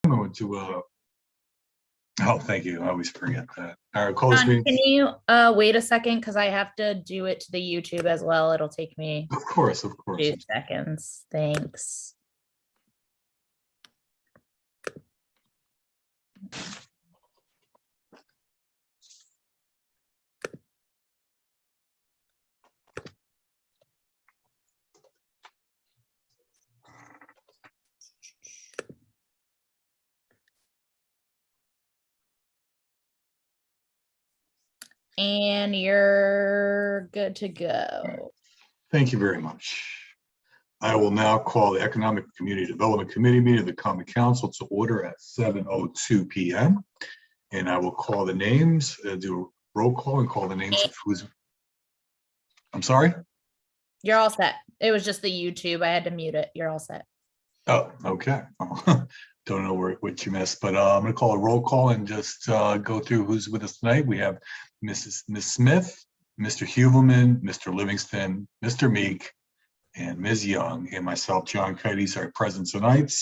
going to, oh, thank you. I always forget that. All right, call this John, meeting. can you wait a second? Because I have to do it to the YouTube as well. It'll take me Of course, of course. 2 seconds. Thanks. And you're good to go. Thank you very much. I will now call the Economic Community Development Committee meeting of the Common Council to order at 7:02 p.m. And I will call the names, do a roll call and call the names of who's, I'm sorry? You're all set. It was just the YouTube. I had to mute it. You're all set. Oh, okay. Don't know what you missed, but I'm going to call a roll call and just go through who's with us tonight. We have Miss Smith, Mr. Huvelman, Mr. Livingston, Mr. Meek, and Ms. Young, and myself, John Kites, are present tonight.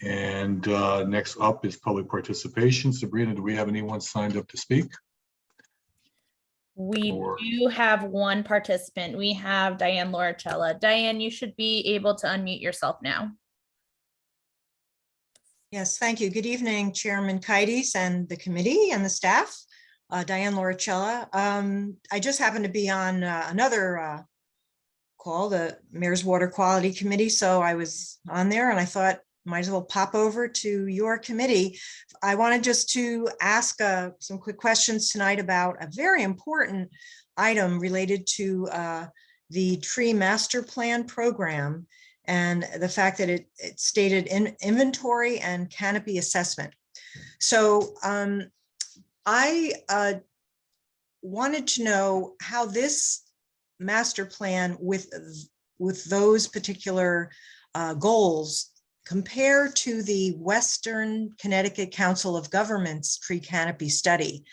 And next up is public participation. Sabrina, do we have anyone signed up to speak? We do have one participant. We have Diane Lauricella. Diane, you should be able to unmute yourself now. Yes, thank you. Good evening, Chairman Kites and the committee and the staff. Diane Lauricella. I just happened to be on another call, the Mayor's Water Quality Committee. So I was on there and I thought might as well pop over to your committee. I wanted just to ask some quick questions tonight about a very important item related to the Tree Master Plan program and the fact that it stated in inventory and canopy assessment. So I wanted to know how this master plan with those particular goals compare to the Western Connecticut Council of Governments tree canopy study.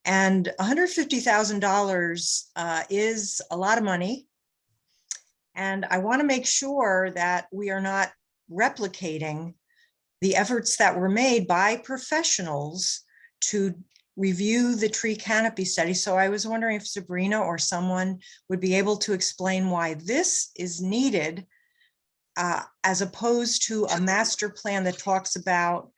And $150,000 is a lot of money. And I want to make sure that we are not replicating the efforts that were made by professionals to review the tree canopy study. So I was wondering if Sabrina or someone would be able to explain why this is needed as opposed to a master plan that talks about,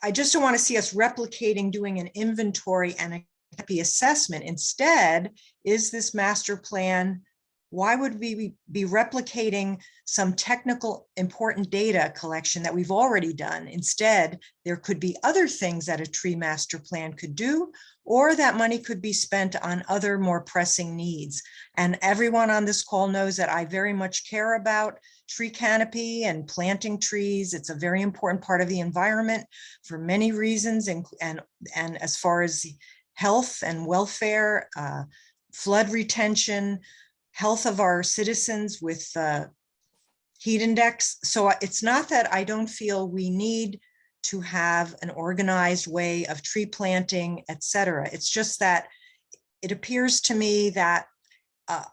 I just don't want to see us replicating doing an inventory and a canopy assessment. Instead, is this master plan, why would we be replicating some technical important data collection that we've already done? Instead, there could be other things that a tree master plan could do, or that money could be spent on other more pressing needs. And everyone on this call knows that I very much care about tree canopy and planting trees. It's a very important part of the environment for many reasons, and as far as health and welfare, flood retention, health of our citizens with heat index. So it's not that I don't feel we need to have an organized way of tree planting, et cetera. It's just that it appears to me that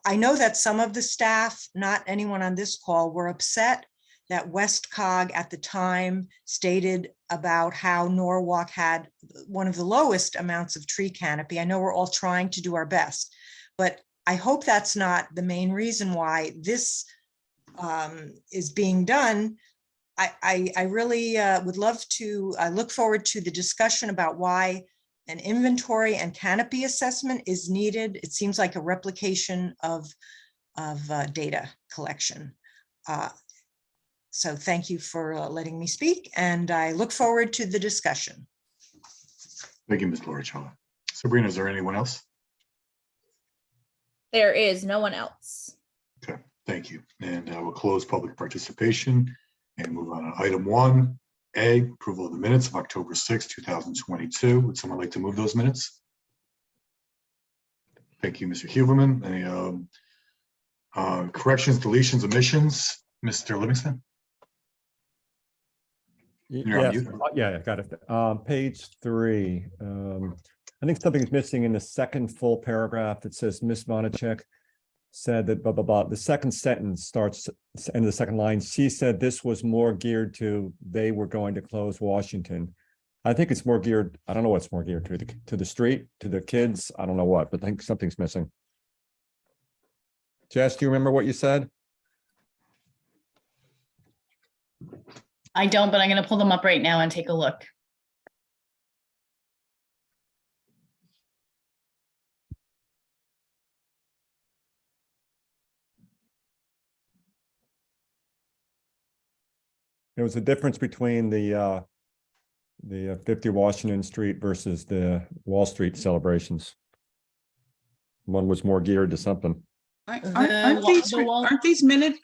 I know that some of the staff, not anyone on this call, were upset that WestCog at the time stated about how Norwalk had one of the lowest amounts of tree canopy. I know we're all trying to do our best, but I hope that's not the main reason why this is being done. I really would love to, I look forward to the discussion about why an inventory and canopy assessment is needed. It seems like a replication of data collection. So thank you for letting me speak, and I look forward to the discussion. Thank you, Ms. Lauricella. Sabrina, is there anyone else? There is no one else. Okay, thank you. And we'll close public participation and move on to item 1A, approval of the minutes of October 6, 2022. Would someone like to move those minutes? Thank you, Mr. Huberman. Any corrections, deletions, omissions? Mr. Livingston? You're on mute. Yeah, got it. Page 3. I think something's missing in the second full paragraph that says Ms. Vonacek said that blah, blah, blah. The second sentence starts, end of the second line. She said this was more geared to, they were going to close Washington. I think it's more geared, I don't know what's more geared to the street, to the kids. I don't know what, but I think something's missing. Jess, do you remember what you said? I don't, but I'm going to pull them up right now and take a look. There was a difference between the 50 Washington Street versus the Wall Street celebrations. One was more geared to something. The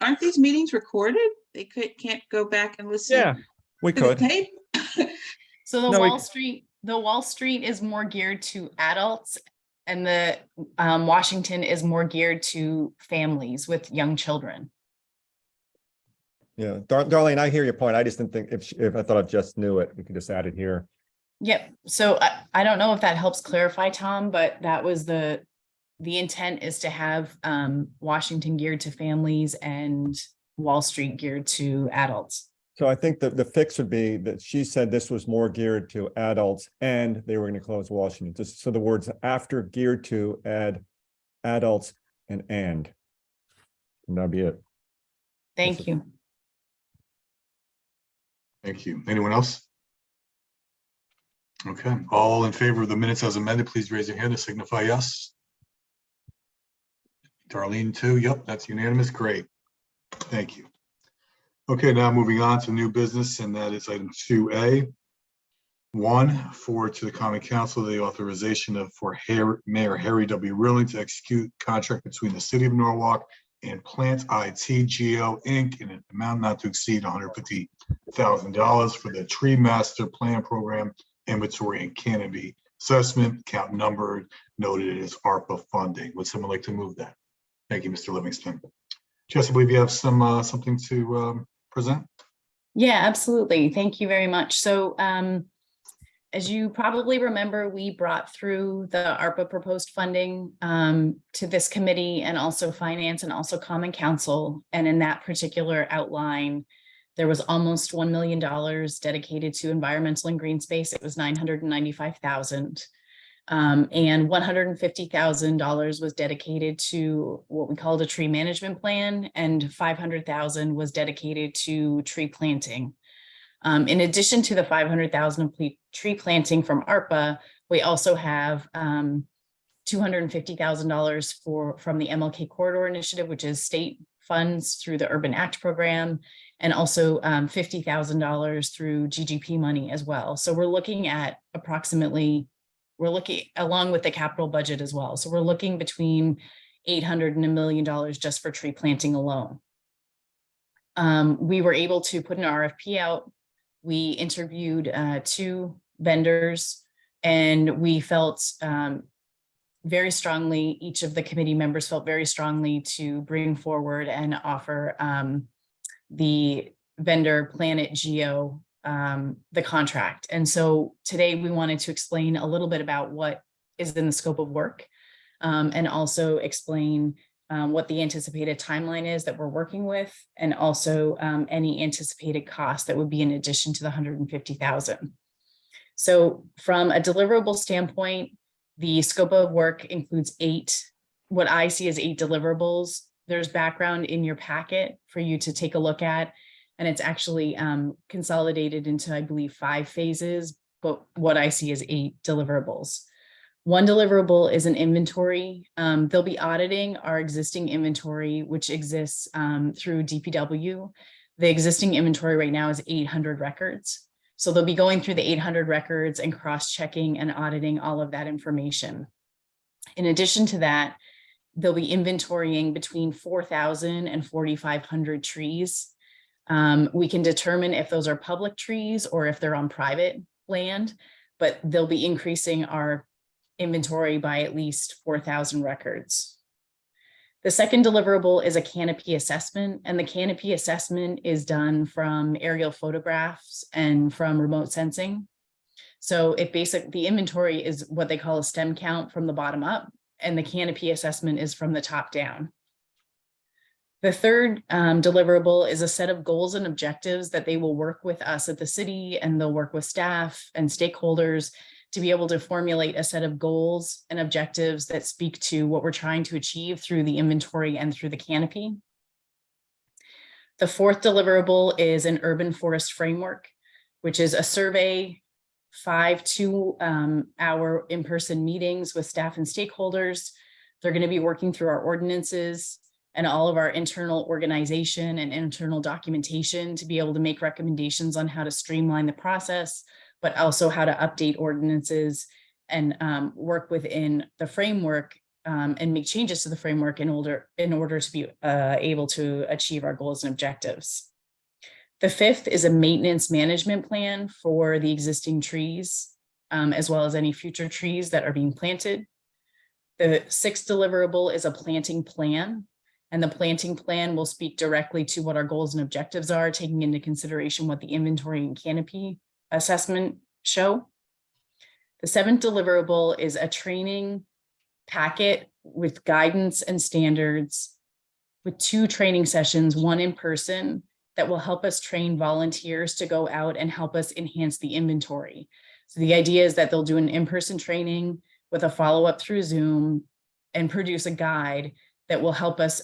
Aren't these meetings recorded? They can't go back and listen. Yeah, we to the could. tape? So the No, we- Wall Street is more geared to adults, and the Washington is more geared to families with young children. Yeah, Darlene, I hear your point. I just didn't think if I thought I just knew it, we could just add it here. Yep. So I don't know if that helps clarify, Tom, but that was the intent is to have Washington geared to families and Wall Street geared to adults. So I think that the fix would be that she said this was more geared to adults and they were going to close Washington. Just so the words after geared to add adults and. And that'd be it. Thank you. Thank you. Anyone else? Okay, all in favor of the minutes as amended, please raise your hand to signify yes. Darlene too. Yep, that's unanimous. Great. Thank you. Okay, now moving on to new business, and that is item 2A. 1, forward to the Common Council, the authorization for Mayor Harry W. Rilling to execute contract between the City of Norwalk and Plant IT Geo Inc. in an amount not to exceed $150,000 for the Tree Master Plan Program Inventory and Canopy Assessment, count numbered, noted as ARPA funding. Would someone like to move that? Thank you, Mr. Livingston. Jess, I believe you have something to present. Yeah, absolutely. Thank you very much. So as you probably remember, we brought through the ARPA proposed funding to this committee and also finance and also Common Council. And in that particular outline, there was almost $1 million dedicated to environmental and green space. It was $995,000. And $150,000 was dedicated to what we called a tree management plan, and $500,000 was dedicated to tree planting. In addition to the $500,000 tree planting from ARPA, we also have $250,000 from the MLK Corridor Initiative, which is state funds through the Urban Act program, and also $50,000 through GGP money as well. So we're looking at along with the capital budget as well. So we're looking between $800,000 and $1 million just for tree planting alone. We were able to put an RFP out. We interviewed 2 vendors, and we felt very strongly, each of the committee members felt very strongly to bring forward and offer the vendor Planet Geo the contract. And so today we wanted to explain a little bit about what is in the scope of work, and also explain what the anticipated timeline is that we're working with, and also any anticipated cost that would be in addition to the $150,000. So from a deliverable standpoint, the scope of work includes 8, what I see as 8 deliverables. There's background in your packet for you to take a look at, and it's actually consolidated into, I believe, 5 phases, but what I see is 8 deliverables. One deliverable is an inventory. They'll be auditing our existing inventory, which exists through DPW. The existing inventory right now is 800 records. So they'll be going through the 800 records and cross-checking and auditing all of that information. In addition to that, they'll be inventorying between 4,000 and 4,500 trees. We can determine if those are public trees or if they're on private land, but they'll be increasing our inventory by at least 4,000 records. The second deliverable is a canopy assessment, and the canopy assessment is done from aerial photographs and from remote sensing. So the inventory is what they call a stem count from the bottom up, and the canopy assessment is from the top down. The third deliverable is a set of goals and objectives that they will work with us at the city, and they'll work with staff and stakeholders to be able to formulate a set of goals and objectives that speak to what we're trying to achieve through the inventory and through the canopy. The fourth deliverable is an urban forest framework, which is a survey, 5 2-hour in-person meetings with staff and stakeholders. They're going to be working through our ordinances and all of our internal organization and internal documentation to be able to make recommendations on how to streamline the process, but also how to update ordinances and work within the framework and make changes to the framework in order to be able to achieve our goals and objectives. The fifth is a maintenance management plan for the existing trees, as well as any future trees that are being planted. The sixth deliverable is a planting plan, and the planting plan will speak directly to what our goals and objectives are, taking into consideration what the inventory and canopy assessment show. The seventh deliverable is a training packet with guidance and standards with 2 training sessions, 1 in person, that will help us train volunteers to go out and help us enhance the inventory. So the idea is that they'll do an in-person training with a follow-up through Zoom and produce a guide that will help us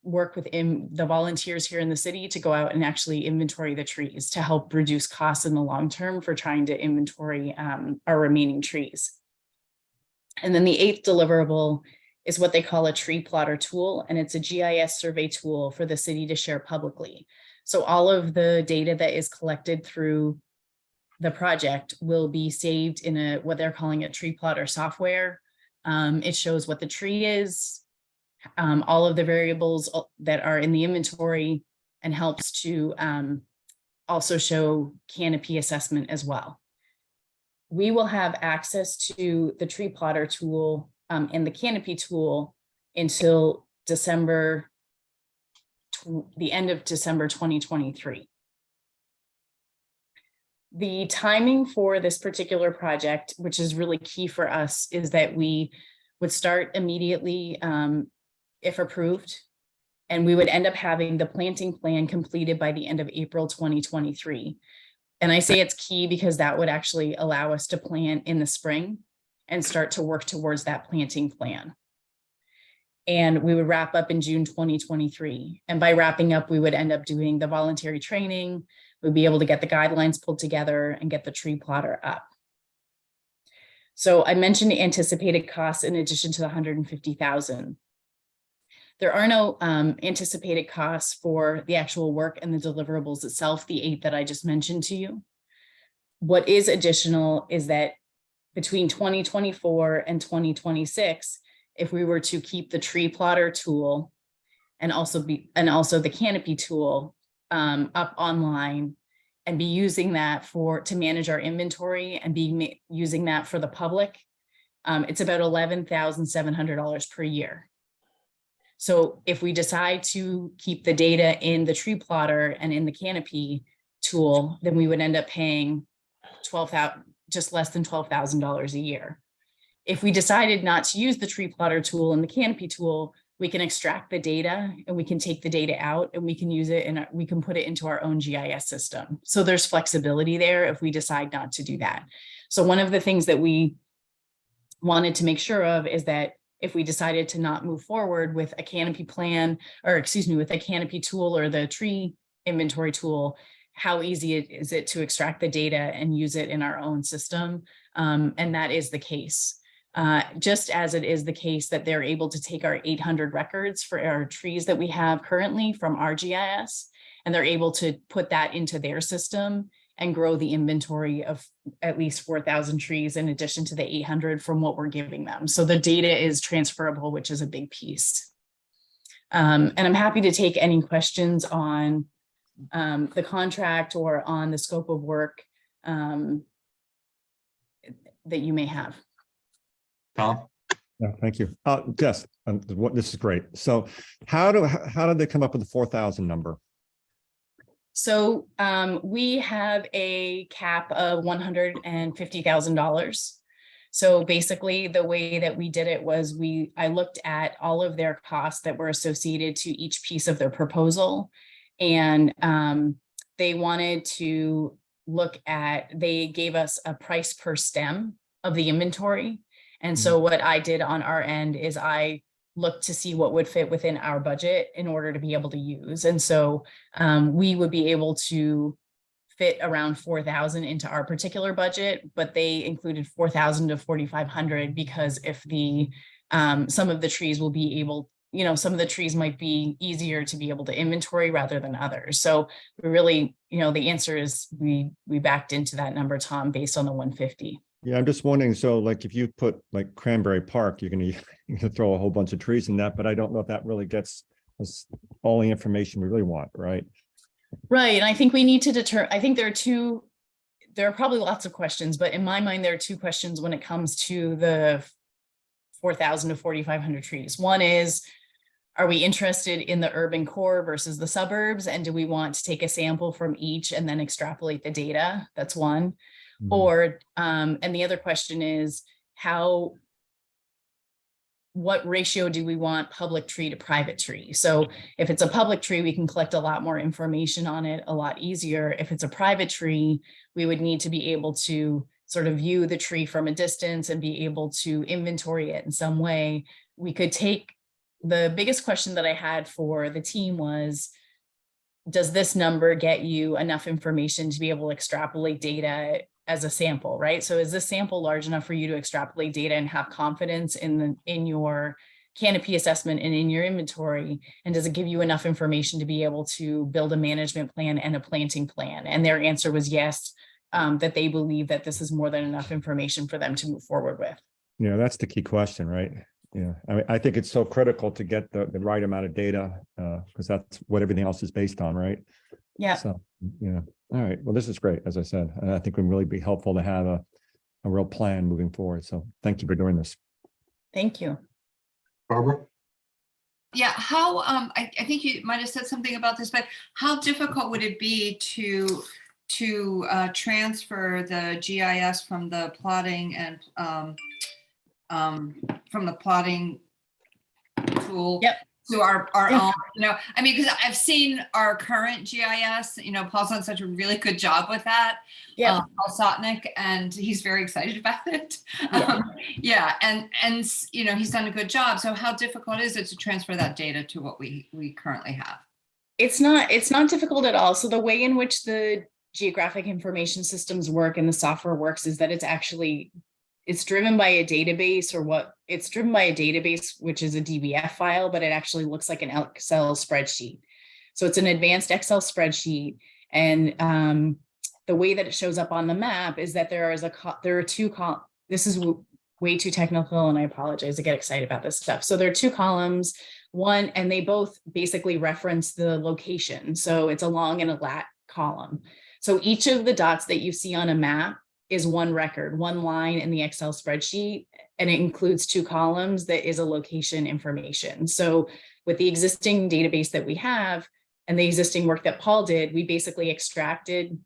work with the volunteers here in the city to go out and actually inventory the trees to help reduce costs in the long term for trying to inventory our remaining trees. And then the 8th deliverable is what they call a tree plotter tool, and it's a GIS survey tool for the city to share publicly. So all of the data that is collected through the project will be saved in what they're calling a tree plotter software. It shows what the tree is, all of the variables that are in the inventory, and helps to also show canopy assessment as well. We will have access to the tree plotter tool and the canopy tool until the end of December 2023. The timing for this particular project, which is really key for us, is that we would start immediately if approved, and we would end up having the planting plan completed by the end of April 2023. And I say it's key because that would actually allow us to plant in the spring and start to work towards that planting plan. And we would wrap up in June 2023. And by wrapping up, we would end up doing the voluntary training. We'd be able to get the guidelines pulled together and get the tree plotter up. So I mentioned the anticipated costs in addition to the $150,000. There are no anticipated costs for the actual work and the deliverables itself, the 8 that I just mentioned to you. What is additional is that between 2024 and 2026, if we were to keep the tree plotter tool and also the canopy tool up online and be using that to manage our inventory and be using that for the public, it's about $11,700 per year. So if we decide to keep the data in the tree plotter and in the canopy tool, then we would end up paying just less than $12,000 a year. If we decided not to use the tree plotter tool and the canopy tool, we can extract the data and we can take the data out and we can use it and we can put it into our own GIS system. So there's flexibility there if we decide not to do that. So one of the things that we wanted to make sure of is that if we decided to not move forward with a canopy plan, or excuse me, with a canopy tool or the tree inventory tool, how easy is it to extract the data and use it in our own system? And that is the case. Just as it is the case that they're able to take our 800 records for our trees that we have currently from our GIS, and they're able to put that into their system and grow the inventory of at least 4,000 trees in addition to the 800 from what we're giving them. So the data is transferable, which is a big piece. And I'm happy to take any questions on the contract or on the scope of work that you may have. Tom? Yeah, thank you. Jess, this is great. So how did they come up with the 4,000 number? So we have a cap of $150,000. So basically, the way that we did it was I looked at all of their costs that were associated to each piece of their proposal. And they wanted to they gave us a price per stem of the inventory. And so what I did on our end is I looked to see what would fit within our budget in order to be able to use. And so we would be able to fit around 4,000 into our particular budget, but they included 4,000 to 4,500 because if some of the trees will be able, some of the trees might be easier to be able to inventory rather than others. So we really, the answer is we backed into that number, Tom, based on the 150. Yeah, I'm just wondering, so like if you put like Cranberry Park, you're gonna throw a whole bunch of trees in that, but I don't know if that really gets us all the information we really want, right? Right. And I think we need to I think there are probably lots of questions, but in my mind, there are two questions when it comes to the 4,000 to 4,500 trees. One is, are we interested in the urban core versus the suburbs? And do we want to take a sample from each and then extrapolate the data? That's one. Or, and the other question is what ratio do we want public tree to private tree? So if it's a public tree, we can collect a lot more information on it a lot easier. If it's a private tree, we would need to be able to sort of view the tree from a distance and be able to inventory it in some way. We could take the biggest question that I had for the team was, does this number get you enough information to be able to extrapolate data as a sample, right? So is this sample large enough for you to extrapolate data and have confidence in your canopy assessment and in your inventory? And does it give you enough information to be able to build a management plan and a planting plan? And their answer was yes, that they believe that this is more than enough information for them to move forward with. Yeah, that's the key question, right? Yeah, I mean, I think it's so critical to get the right amount of data because that's what everything else is based on, right? Yeah. So, yeah. All right. Well, this is great, as I said, and I think it would really be helpful to have a real plan moving forward. So thank you for doing this. Thank you. Barbara? Yeah, I think you might have said something about this, but how difficult would it be to transfer the GIS from the plotting and from the plotting tool Yep. to our Yeah. own, I mean, because I've seen our current GIS, Paul's done such a really good job with that. Yeah. Paul Sotnick, and he's very excited about it. Yeah. And he's done a good job. So how difficult is it to transfer that data to what we currently have? It's not difficult at all. So the way in which the geographic information systems work and the software works is that it's driven by a database which is a DBF file, but it actually looks like an Excel spreadsheet. So it's an advanced Excel spreadsheet. And the way that it shows up on the map is that there are two columns. This is way too technical and I apologize, I get excited about this stuff. So there are two columns, and they both basically reference the location. So it's a long and a lat column. So each of the dots that you see on a map is one record, one line in the Excel spreadsheet, and it includes two columns that is a location information. So with the existing database that we have and the existing work that Paul did, we basically extracted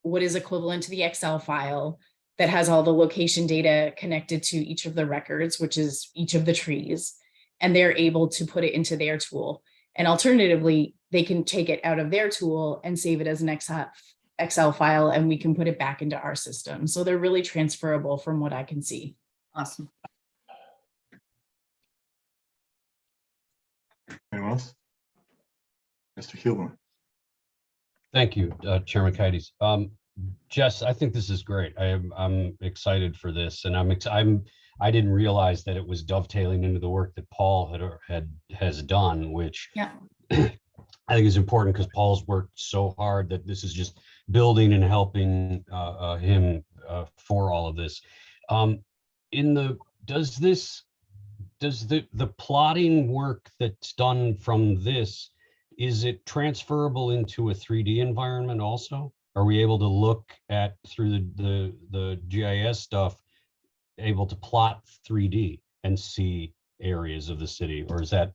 what is equivalent to the Excel file that has all the location data connected to each of the records, which is each of the trees, and they're able to put it into their tool. And alternatively, they can take it out of their tool and save it as an Excel file, and we can put it back into our system. So they're really transferable from what I can see. Awesome. Anyone else? Mr. Huberman? Thank you, Chairman Kites. Jess, I think this is great. I'm excited for this, and I didn't realize that it was dovetailing into the work that Paul has done, which Yeah. I think is important because Paul's worked so hard that this is just building and helping him for all of this. Does the plotting work that's done from this, is it transferable into a 3D environment also? Are we able to look at through the GIS stuff, able to plot 3D and see areas of the city, or is that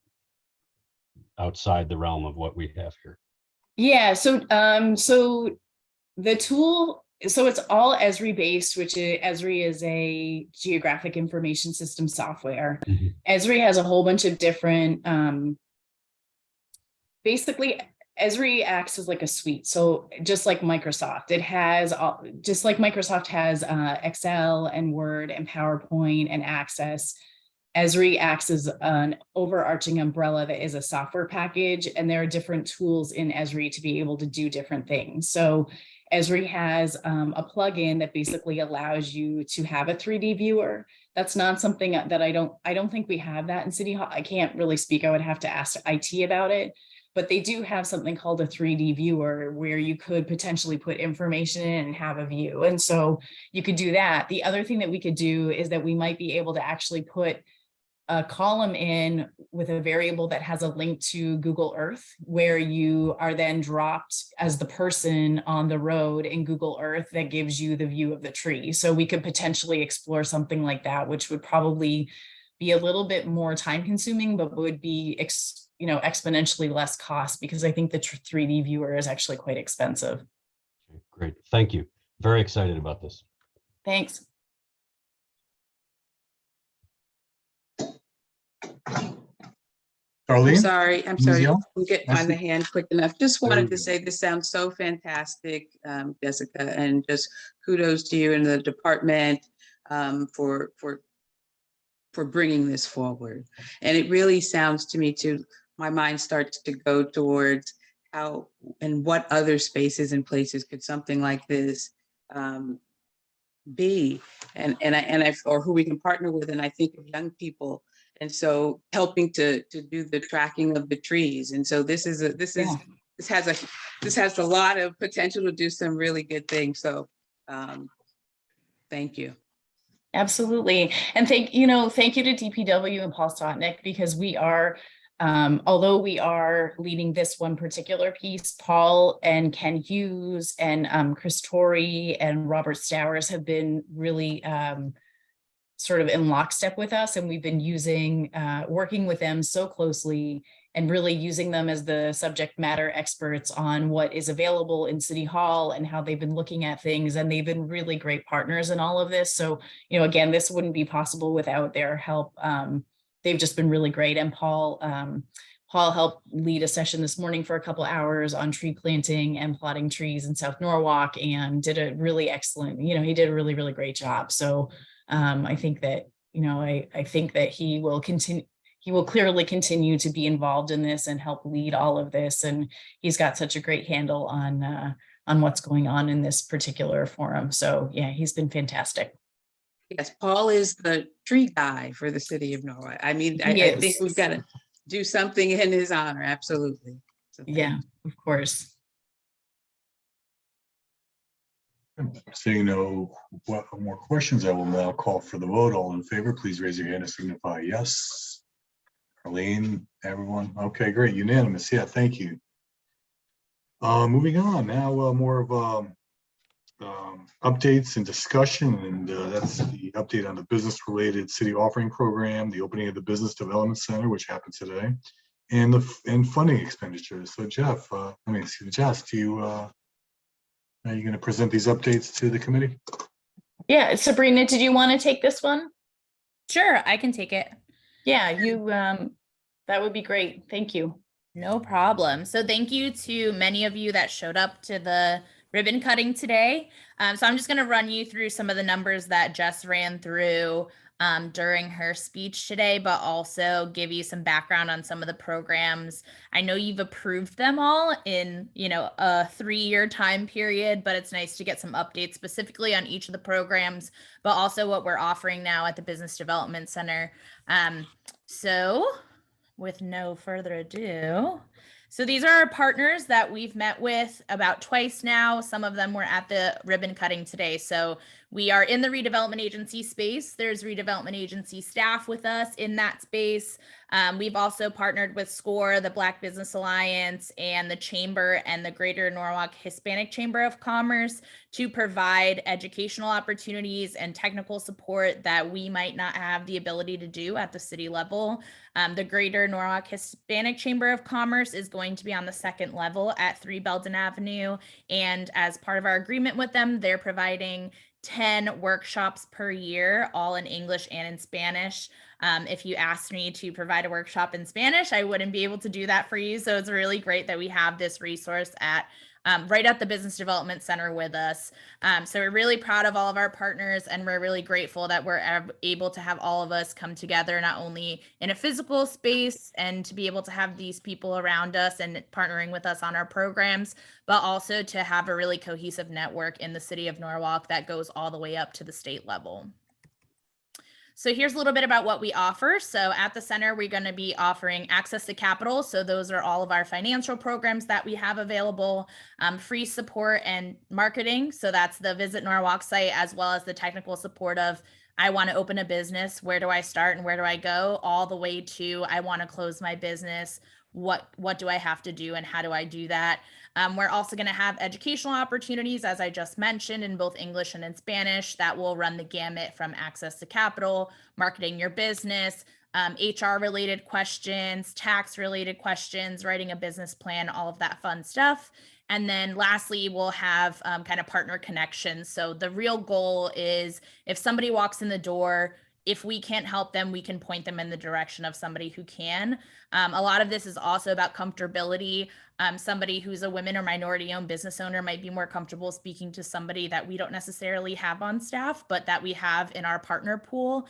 outside the realm of what we have here? Yeah, so the tool So it's all Esri based, which Esri is a geographic information system software. Mhm. Esri has a whole bunch of different, basically Esri acts as like a suite. So just like Microsoft, it has, just like Microsoft has Excel and Word and PowerPoint and Access, Esri acts as an overarching umbrella that is a software package, and there are different tools in Esri to be able to do different things. So Esri has a plugin that basically allows you to have a 3D viewer. That's not something that I don't think we have that in City Hall. I can't really speak. I would have to ask IT about it. But they do have something called a 3D viewer where you could potentially put information in and have a view. And so you could do that. The other thing that we could do is that we might be able to actually put a column in with a variable that has a link to Google Earth, where you are then dropped as the person on the road in Google Earth that gives you the view of the tree. So we could potentially explore something like that, which would probably be a little bit more time consuming, but would be exponentially less cost, because I think the 3D viewer is actually quite expensive. Okay, great. Thank you. Very excited about this. Thanks. Darlene? I'm Ms. sorry, Young? we get I on the see. hand quick enough. Just There wanted you to go. say this sounds so fantastic, Jessica, and just kudos to you and the department for bringing this forward. And it really sounds to me my mind starts to go towards how and what other spaces and places could something like this be, or who we can partner with. And I think of young people, and so helping to do the tracking of the trees. And so this has a lot of potential to do some really good things. So thank you. Absolutely. And thank you to DPW and Paul Stotnick, because we are, although we are leading this one particular piece, Paul and Ken Hughes and Chris Torrey and Robert Stowers have been really sort of in lockstep with us. And we've been working with them so closely and really using them as the subject matter experts on what is available in City Hall and how they've been looking at things. And they've been really great partners in all of this. So, again, this wouldn't be possible without their help. They've just been really great. And Paul helped lead a session this morning for a couple hours on tree planting and plotting trees in South Norwalk, and did a really excellent, he did a really, really great job. So I think that, I think that he will clearly continue to be involved in this and help lead all of this. And he's got such a great handle on what's going on in this particular forum. So yeah, he's been fantastic. Yes, Paul is the tree guy for the city of Norway. I mean, I think we've got to do something in his honor. Absolutely. So yeah, of course. Seeing no more questions, I will now call for the vote. All in favor, please raise your hand and signify yes. Arlene, everyone. Okay, great. Unanimous. Yeah, thank you. Moving on now, more of updates and discussion, and that's the update on the business-related city offering program, the opening of the Business Development Center, which happened today, and funding expenditures. So Jeff, Jess, are you going to present these updates to the committee? Yeah, Sabrina, did you want to take this one? Sure, I can take it. Yeah, that would be great. Thank you. No problem. So thank you to many of you that showed up to the ribbon cutting today. So I'm just going to run you through some of the numbers that Jess ran through during her speech today, but also give you some background on some of the programs. I know you've approved them all in, a 3-year time period, but it's nice to get some updates specifically on each of the programs, but also what we're offering now at the Business Development Center. So with no further ado, so these are our partners that we've met with about twice now. Some of them were at the ribbon cutting today. So we are in the redevelopment agency space. There's redevelopment agency staff with us in that space. We've also partnered with SCORE, the Black Business Alliance, and the Chamber and the Greater Norwalk Hispanic Chamber of Commerce to provide educational opportunities and technical support that we might not have the ability to do at the city level. The Greater Norwalk Hispanic Chamber of Commerce is going to be on the second level at 3 Belden Avenue. And as part of our agreement with them, they're providing 10 workshops per year, all in English and in Spanish. If you asked me to provide a workshop in Spanish, I wouldn't be able to do that for you. So it's really great that we have this resource at right at the Business Development Center with us. So we're really proud of all of our partners, and we're really grateful that we're able to have all of us come together, not only in a physical space and to be able to have these people around us and partnering with us on our programs, but also to have a really cohesive network in the city of Norwalk that goes all the way up to the state level. So here's a little bit about what we offer. So at the center, we're going to be offering access to capital. So those are all of our financial programs that we have available, free support and marketing. So that's the Visit Norwalk site, as well as the technical support of, I want to open a business, where do I start and where do I go, all the way to, I want to close my business. What do I have to do and how do I do that? We're also going to have educational opportunities, as I just mentioned, in both English and in Spanish, that will run the gamut from access to capital, marketing your business, HR related questions, tax related questions, writing a business plan, all of that fun stuff. And then lastly, we'll have kind of partner connections. So the real goal is, if somebody walks in the door, if we can't help them, we can point them in the direction of somebody who can. A lot of this is also about comfortability. Somebody who's a women or minority owned business owner might be more comfortable speaking to somebody that we don't necessarily have on staff, but that we have in our partner pool.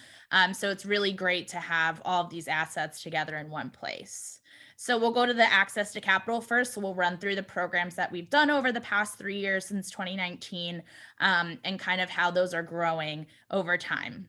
So it's really great to have all of these assets together in one place. So we'll go to the access to capital first. So we'll run through the programs that we've done over the past 3 years since 2019, and kind of how those are growing over time.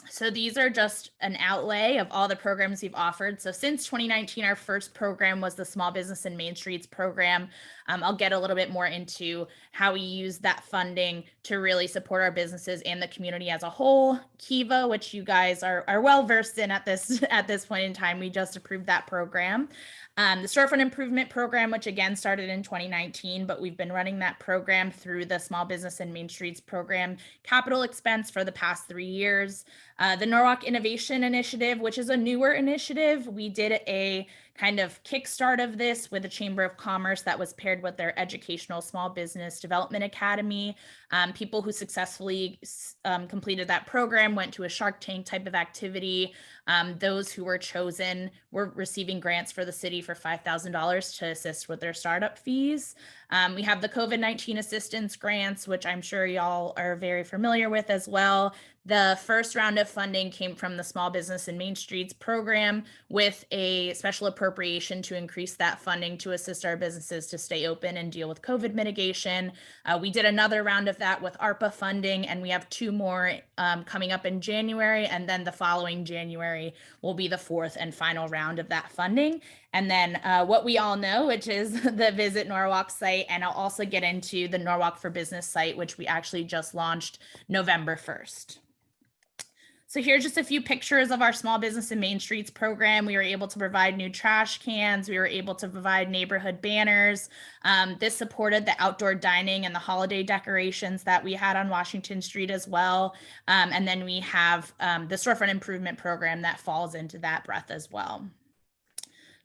So these are just an outlay of all the programs we've offered. So since 2019, our first program was the Small Business in Main Streets program. I'll get a little bit more into how we use that funding to really support our businesses and the community as a whole. Kiva, which you guys are well versed in at this point in time, we just approved that program. The Storefront Improvement Program, which again started in 2019, but we've been running that program through the Small Business in Main Streets program capital expense for the past 3 years. The Norwalk Innovation Initiative, which is a newer initiative. We did a kind of kickstart of this with the Chamber of Commerce that was paired with their Educational Small Business Development Academy. People who successfully completed that program went to a Shark Tank type of activity. Those who were chosen were receiving grants for the city for $5,000 to assist with their startup fees. We have the COVID-19 assistance grants, which I'm sure y'all are very familiar with as well. The first round of funding came from the Small Business in Main Streets program, with a special appropriation to increase that funding to assist our businesses to stay open and deal with COVID mitigation. We did another round of that with ARPA funding, and we have 2 more coming up in January, and then the following January will be the 4th and final round of that funding. And then what we all know, which is the Visit Norwalk site, and I'll also get into the Norwalk for Business site, which we actually just launched November 1st. So here's just a few pictures of our Small Business in Main Streets program. We were able to provide new trash cans. We were able to provide neighborhood banners. This supported the outdoor dining and the holiday decorations that we had on Washington Street as well. And then we have the Storefront Improvement Program that falls into that breath as well.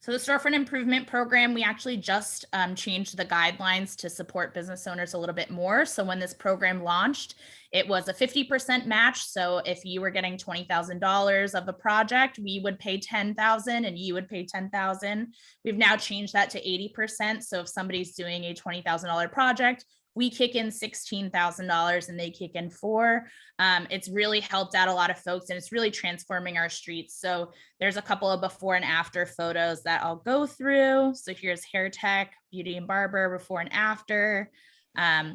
So the Storefront Improvement Program, we actually just changed the guidelines to support business owners a little bit more. So when this program launched, it was a 50% match. So if you were getting $20,000 of a project, we would pay $10,000 and you would pay $10,000. We've now changed that to 80%. So if somebody's doing a $20,000 project, we kick in $16,000 and they kick in $4,000. It's really helped out a lot of folks, and it's really transforming our streets. So there's a couple of before and after photos that I'll go through. So here's Hair Tech, Beauty and Barber before and after.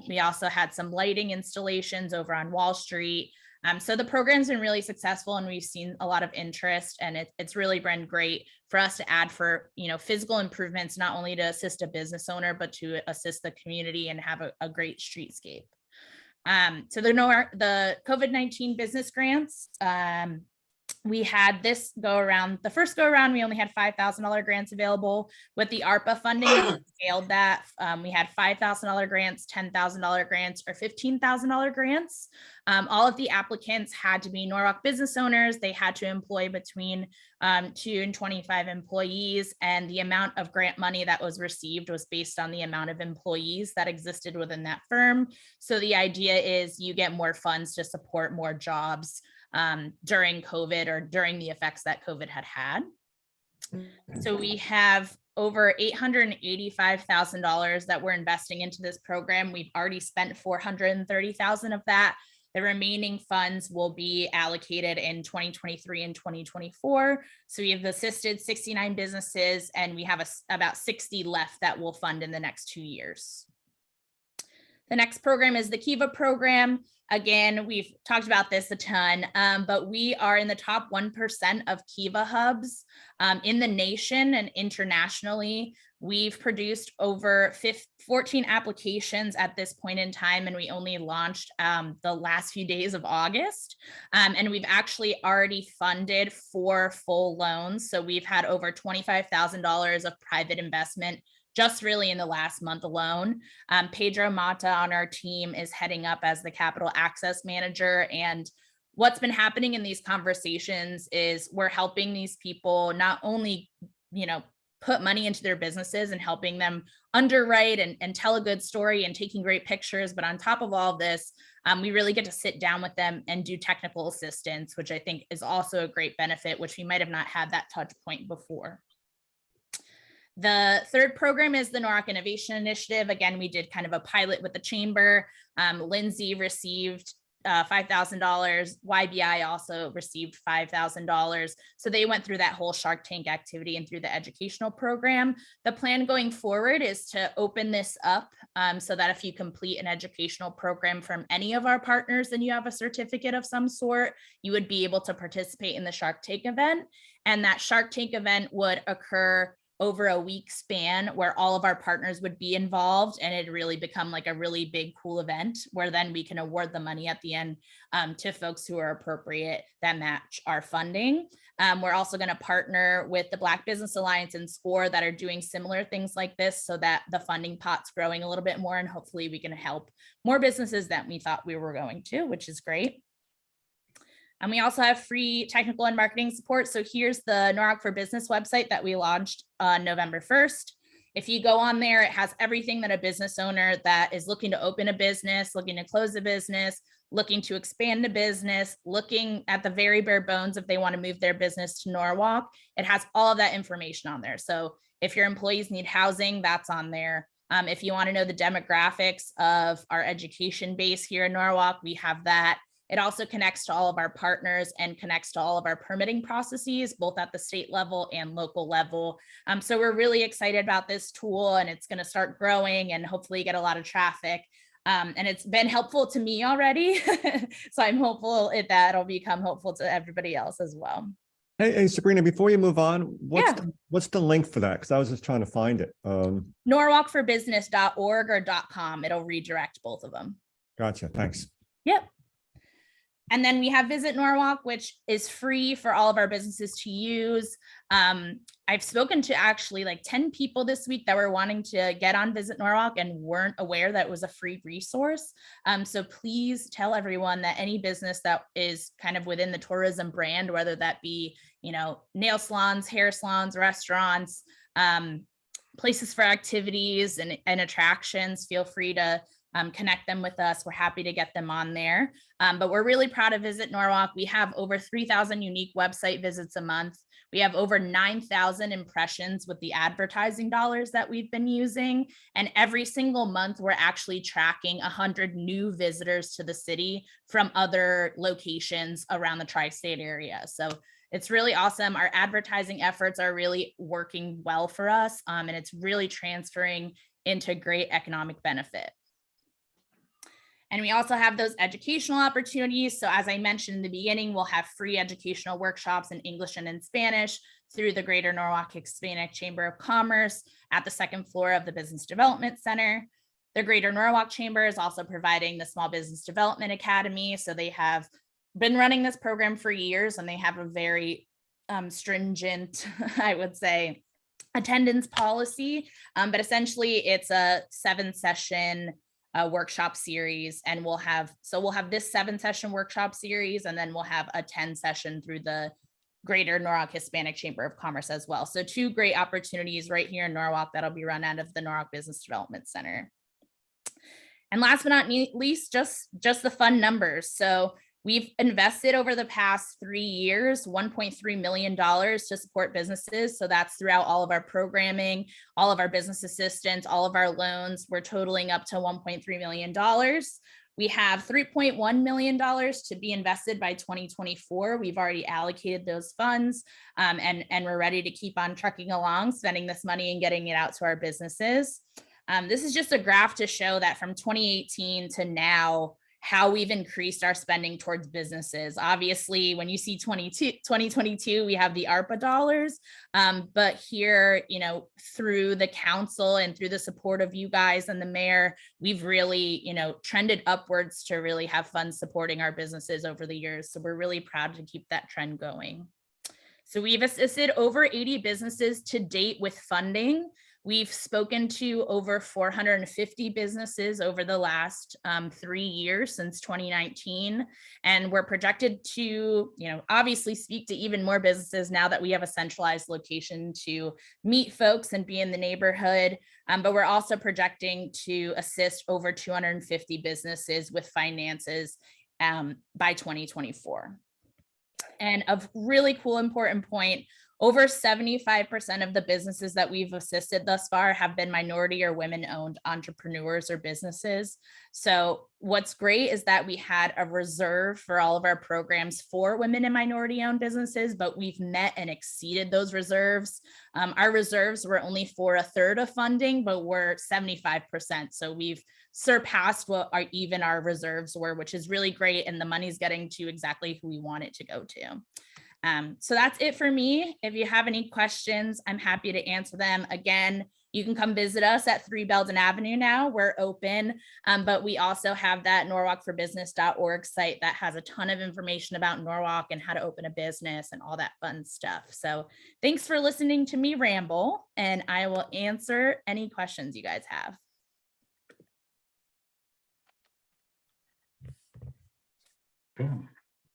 We also had some lighting installations over on Wall Street. So the program's been really successful, and we've seen a lot of interest, and it's really been great for us to add for, physical improvements, not only to assist a business owner, but to assist the community and have a great streetscape. So the COVID-19 business grants, we had this go around, the first go around, we only had $5,000 grants available. With the ARPA funding, we scaled that. We had $5,000 grants, $10,000 grants, or $15,000 grants. All of the applicants had to be Norwalk business owners. They had to employ between 2 and 25 employees, and the amount of grant money that was received was based on the amount of employees that existed within that firm. So the idea is you get more funds to support more jobs during COVID or during the effects that COVID had. So we have over $885,000 that we're investing into this program. We've already spent $430,000 of that. The remaining funds will be allocated in 2023 and 2024. So we have assisted 69 businesses, and we have about 60 left that we'll fund in the next 2 years. The next program is the Kiva program. Again, we've talked about this a ton, but we are in the top 1% of Kiva hubs in the nation and internationally. We've produced over 14 applications at this point in time, and we only launched the last few days of August. And we've actually already funded 4 full loans. So we've had over $25,000 of private investment just really in the last month alone. Pedro Mata on our team is heading up as the capital access manager. And what's been happening in these conversations is we're helping these people not only, put money into their businesses and helping them underwrite and tell a good story and taking great pictures. But on top of all of this, we really get to sit down with them and do technical assistance, which I think is also a great benefit, which we might have not had that touch point before. The third program is the Norwalk Innovation Initiative. Again, we did kind of a pilot with the chamber. Lindsay received $5,000. YBI also received $5,000. So they went through that whole Shark Tank activity and through the educational program. The plan going forward is to open this up so that if you complete an educational program from any of our partners and you have a certificate of some sort, you would be able to participate in the Shark Tank event. And that Shark Tank event would occur over a week span where all of our partners would be involved, and it really become like a really big, cool event where then we can award the money at the end to folks who are appropriate that match our funding. We're also going to partner with the Black Business Alliance and SCORE that are doing similar things like this so that the funding pot's growing a little bit more, and hopefully we can help more businesses than we thought we were going to, which is great. And we also have free technical and marketing support. So here's the Norwalk for Business website that we launched on November 1st. If you go on there, it has everything that a business owner that is looking to open a business, looking to close a business, looking to expand a business, looking at the very bare bones if they want to move their business to Norwalk, it has all of that information on there. So if your employees need housing, that's on there. If you want to know the demographics of our education base here in Norwalk, we have that. It also connects to all of our partners and connects to all of our permitting processes, both at the state level and local level. So we're really excited about this tool, and it's going to start growing and hopefully get a lot of traffic. And it's been helpful to me already. So I'm hopeful that it'll become helpful to everybody else as well. Hey, Sabrina, before you move on, what's the link for that? Because I was just trying to find it. Norwalkforbusiness.org or .com. It'll redirect both of them. Gotcha. Thanks. Yep. And then we have Visit Norwalk, which is free for all of our businesses to use. I've spoken to actually like 10 people this week that were wanting to get on Visit Norwalk and weren't aware that it was a free resource. So please tell everyone that any business that is kind of within the tourism brand, whether that be, nail salons, hair salons, restaurants, places for activities and attractions, feel free to connect them with us. We're happy to get them on there. But we're really proud of Visit Norwalk. We have over 3,000 unique website visits a month. We have over 9,000 impressions with the advertising dollars that we've been using. And every single month, we're actually tracking 100 new visitors to the city from other locations around the tri-state area. So it's really awesome. Our advertising efforts are really working well for us. And it's really transferring into great economic benefit. And we also have those educational opportunities. So as I mentioned in the beginning, we'll have free educational workshops in English and in Spanish through the Greater Norwalk Hispanic Chamber of Commerce at the second floor of the Business Development Center. The Greater Norwalk Chamber is also providing the Small Business Development Academy. So they have been running this program for years, and they have a very stringent, I would say, attendance policy. But essentially, it's a 7-session workshop series, and we'll have this 7-session workshop series, and then we'll have a 10-session through the Greater Norwalk Hispanic Chamber of Commerce as well. So 2 great opportunities right here in Norwalk that'll be run out of the Norwalk Business Development Center. And last but not least, just the fun numbers. So we've invested over the past 3 years, $1.3 million to support businesses. So that's throughout all of our programming, all of our business assistance, all of our loans. We're totaling up to $1.3 million. We have $3.1 million to be invested by 2024. We've already allocated those funds, and we're ready to keep on trucking along, spending this money and getting it out to our businesses. This is just a graph to show that from 2018 to now, how we've increased our spending towards businesses. Obviously, when you see 2022, we have the ARPA dollars, but here, through the council and through the support of you guys and the mayor, we've really, trended upwards to really have fun supporting our businesses over the years. So we're really proud to keep that trend going. So we've assisted over 80 businesses to date with funding. We've spoken to over 450 businesses over the last 3 years since 2019. And we're projected to, obviously speak to even more businesses now that we have a centralized location to meet folks and be in the neighborhood. But we're also projecting to assist over 250 businesses with finances by 2024. And a really cool, important point, over 75% of the businesses that we've assisted thus far have been minority or women-owned entrepreneurs or businesses. So what's great is that we had a reserve for all of our programs for women and minority-owned businesses, but we've met and exceeded those reserves. Our reserves were only for 1/3 of funding, but we're 75%. So we've surpassed what our reserves were, which is really great. And the money's getting to exactly who we want it to go to. So that's it for me. If you have any questions, I'm happy to answer them. Again, you can come visit us at 3 Belden Avenue now. We're open, but we also have that norwalkforbusiness.org site that has a ton of information about Norwalk and how to open a business and all that fun stuff. So thanks for listening to me ramble, and I will answer any questions you guys have. Okay.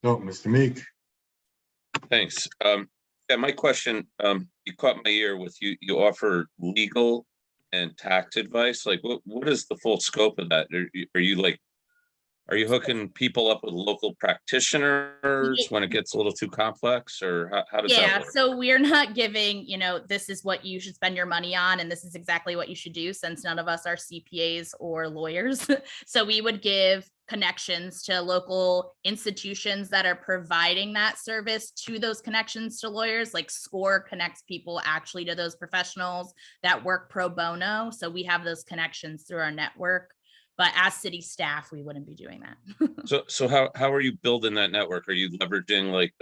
So, Mr. Meek. Thanks. Yeah, my question, you caught my ear with you offer legal and tax advice. Like what is the full scope of that? Are you hooking people up with local practitioners when it gets a little too complex, or how does that work? So we're not giving, this is what you should spend your money on, and this is exactly what you should do, since none of us are CPAs or lawyers. So we would give connections to local institutions that are providing that service to those connections to lawyers. Like SCORE connects people actually to those professionals that work pro bono. So we have those connections through our network. But as city staff, we wouldn't be doing that. So how are you building that network? Are you leveraging like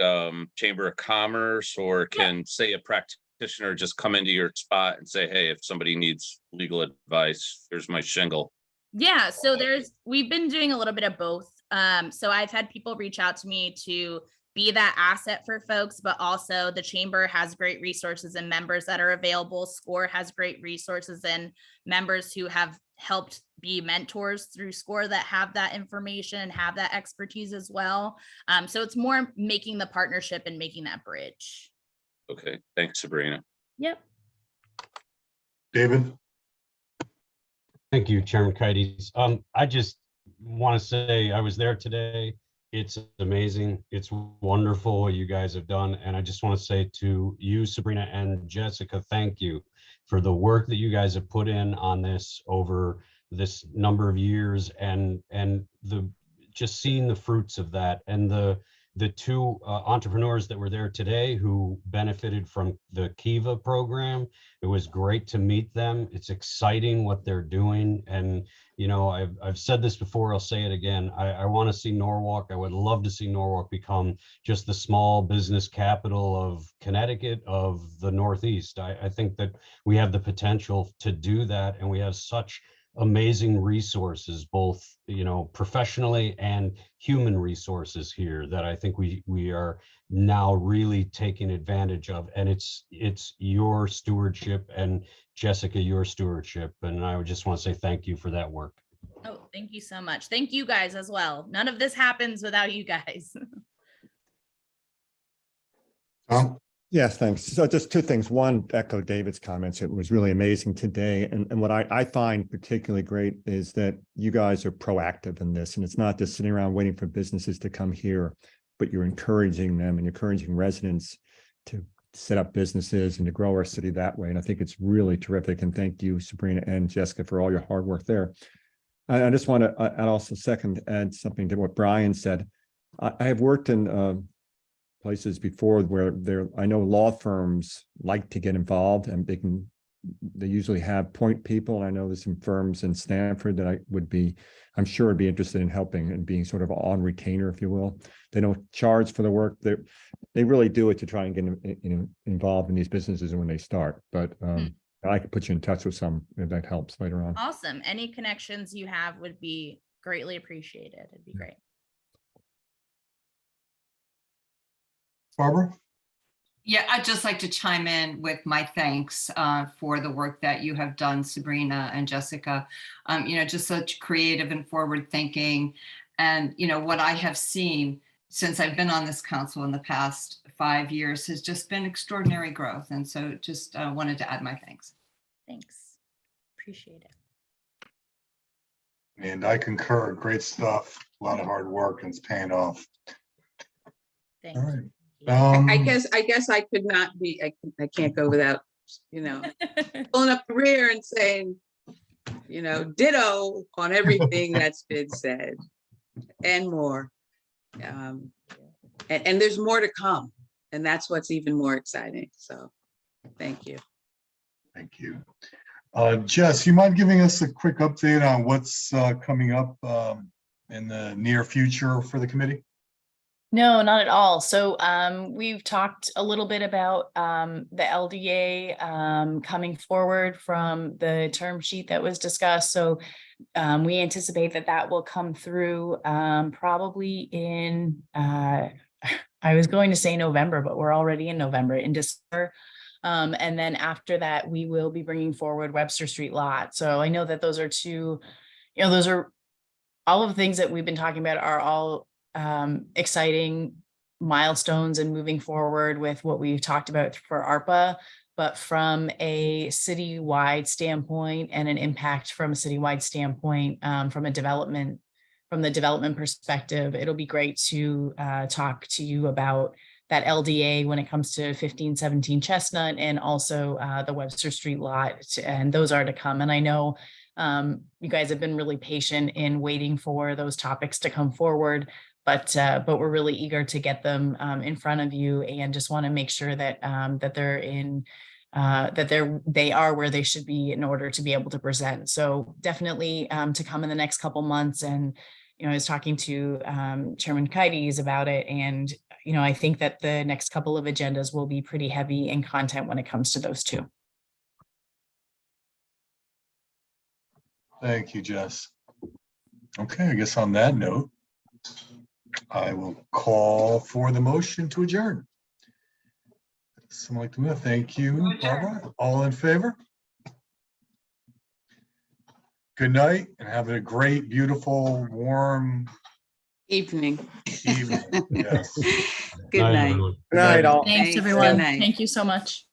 Chamber of Commerce, or can say a practitioner just come into your spot and say, hey, if somebody needs legal advice, here's my shingle? Yeah, so we've been doing a little bit of both. So I've had people reach out to me to be that asset for folks, but also the chamber has great resources and members that are available. SCORE has great resources and members who have helped be mentors through SCORE that have that information and have that expertise as well. So it's more making the partnership and making that bridge. Okay, thanks, Sabrina. Yep. David. Thank you, Chairman Kites. I just want to say I was there today. It's amazing. It's wonderful what you guys have done. And I just want to say to you, Sabrina and Jessica, thank you for the work that you guys have put in on this over this number of years, and the just seeing the fruits of that, and the 2 entrepreneurs that were there today who benefited from the Kiva program. It was great to meet them. It's exciting what they're doing. And, I've said this before, I'll say it again. I want to see Norwalk. I would love to see Norwalk become just the small business capital of Connecticut, of the Northeast. I think that we have the potential to do that. And we have such amazing resources, both, professionally and human resources here that I think we are now really taking advantage of. And it's your stewardship, and Jessica, your stewardship. And I would just want to say thank you for that work. Oh, thank you so much. Thank you guys as well. None of this happens without you guys. Tom? Yes, thanks. So just two things. One, echo David's comments. It was really amazing today. And what I find particularly great is that you guys are proactive in this. And it's not just sitting around waiting for businesses to come here, but you're encouraging them and encouraging residents to set up businesses and to grow our city that way. And I think it's really terrific. And thank you, Sabrina and Jessica, for all your hard work there. I just want to, I'd also add something to what Brian said. I have worked in places before where I know law firms like to get involved, and they usually have point people. And I know there's some firms in Stanford that I'm sure would be interested in helping and being sort of on retainer, if you will. They don't charge for the work. They really do it to try and get involved in these businesses when they start. But I could put you in touch with some if that helps later on. Awesome. Any connections you have would be greatly appreciated. It'd be great. Barbara? Yeah, I'd just like to chime in with my thanks for the work that you have done, Sabrina and Jessica. Just such creative and forward thinking. And, what I have seen since I've been on this council in the past 5 years has just been extraordinary growth. And so just wanted to add my thanks. Thanks. Appreciate it. And I concur. Great stuff. A lot of hard work, and it's paying off. Thank All you. right. I guess I could not be, I can't go without, pulling up the rear and saying, ditto on everything that's been said and more. And there's more to come. And that's what's even more exciting. So thank you. Thank you. Jess, you mind giving us a quick update on what's coming up in the near future for the committee? No, not at all. So we've talked a little bit about the LDA coming forward from the term sheet that was discussed. So we anticipate that will come through probably in, I was going to say November, but we're already in November, in December. And then after that, we will be bringing forward Webster Street lot. So I know that those are two, those are all of the things that we've been talking about are all exciting milestones and moving forward with what we've talked about for ARPA, but from a citywide standpoint and an impact from a citywide standpoint, from the development perspective, it'll be great to talk to you about that LDA when it comes to 1517 Chestnut and also the Webster Street lot, and those are to come. And I know you guys have been really patient in waiting for those topics to come forward. But we're really eager to get them in front of you, and just want to make sure that they're in they are where they should be in order to be able to present. So definitely to come in the next couple months. And I was talking to Chairman Kites about it, and I think that the next couple of agendas will be pretty heavy in content when it comes to those two. Thank you, Jess. Okay, I guess on that note, I will call for the motion to adjourn. Someone like to move? Thank you, Barbara. All in favor? Good night, and have a great, beautiful, warm Evening. evening. Yes. Good night. everyone. Good night, all. Thanks, Thanks. everyone. Good night. Thank you so much.